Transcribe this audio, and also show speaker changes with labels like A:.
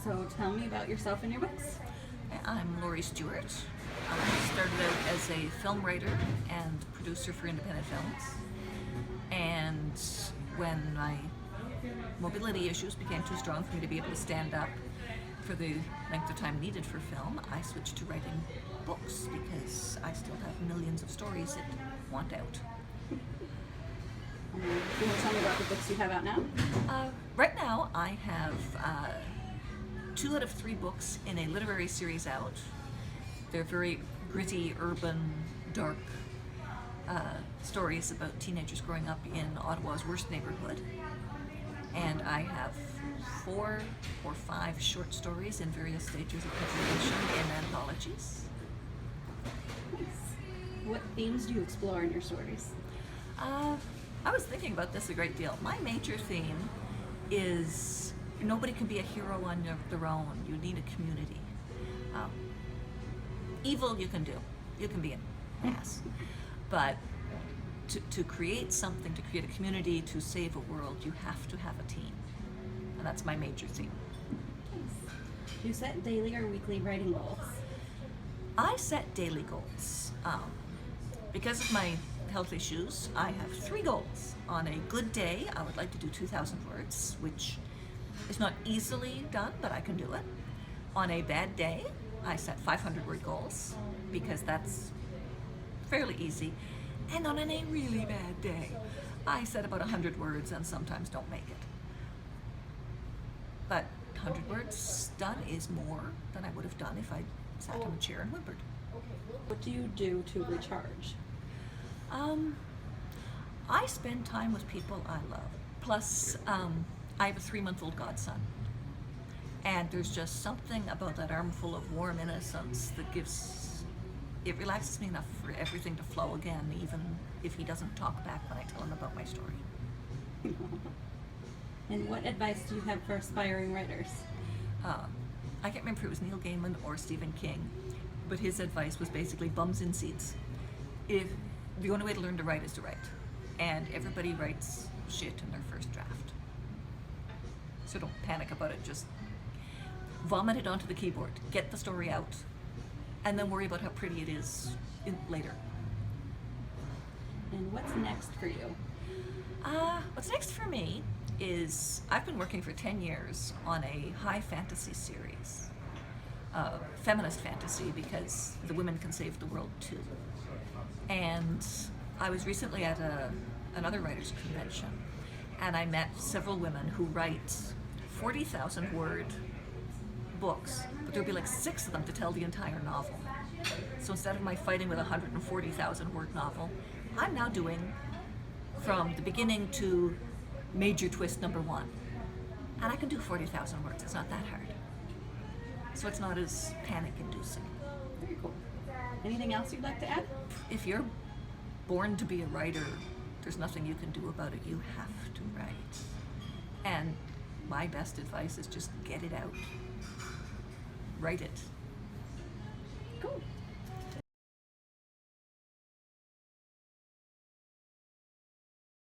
A: So tell me about yourself and your books.
B: I'm Laurie Stewart. I started out as a film writer and producer for independent films. And when my mobility issues became too strong for me to be able to stand up for the length of time needed for film, I switched to writing books because I still have millions of stories that want out.
A: Do you want to tell me about the books you have out now?
B: Right now, I have 2 out of 3 books in a literary series out. They're very gritty, urban, dark stories about teenagers growing up in Ottawa's worst neighborhood. And I have 4 or 5 short stories in various stages of publication in anthologies.
A: Nice. What themes do you explore in your stories?
B: I was thinking about this a great deal. My major theme is nobody can be a hero on their own. You need a community. Evil you can do. You can be an ass. But to create something, to create a community, to save a world, you have to have a team. And that's my major theme.
A: Nice. Do you set daily or weekly writing goals?
B: I set daily goals. Because of my health issues, I have 3 goals. On a good day, I would like to do 2,000 words, which is not easily done, but I can do it. On a bad day, I set 500-word goals, because that's fairly easy. And on a really bad day, I set about 100 words and sometimes don't make it. But 100 words done is more than I would have done if I sat in a chair and whimpered.
A: What do you do to recharge?
B: I spend time with people I love. Plus, I have a 3-month-old godson. And there's just something about that armful of warm innocence that it relaxes me enough for everything to flow again, even if he doesn't talk back when I tell him about my story.
A: And what advice do you have for aspiring writers?
B: I can't remember if it was Neil Gaiman or Stephen King, but his advice was basically bums in seats. The only way to learn to write is to write. And everybody writes shit in their first draft. So don't panic about it, just vomit it onto the keyboard, get the story out, and then worry about how pretty it is later.
A: And what's next for you?
B: What's next for me is I've been working for 10 years on a high fantasy series. Feminist fantasy, because the women can save the world too. And I was recently at another writers' convention, and I met several women who write 40,000-word books, but there'll be like 6 of them to tell the entire novel. So instead of my fighting with a 140,000-word novel, I'm now doing from the beginning to major twist number 1. And I can do 40,000 words, it's not that hard. So it's not as panic-inducing.
A: Very cool. Anything else you'd like to add?
B: If you're born to be a writer, there's nothing you can do about it. You have to write. And my best advice is just get it out. Write it.
A: Cool.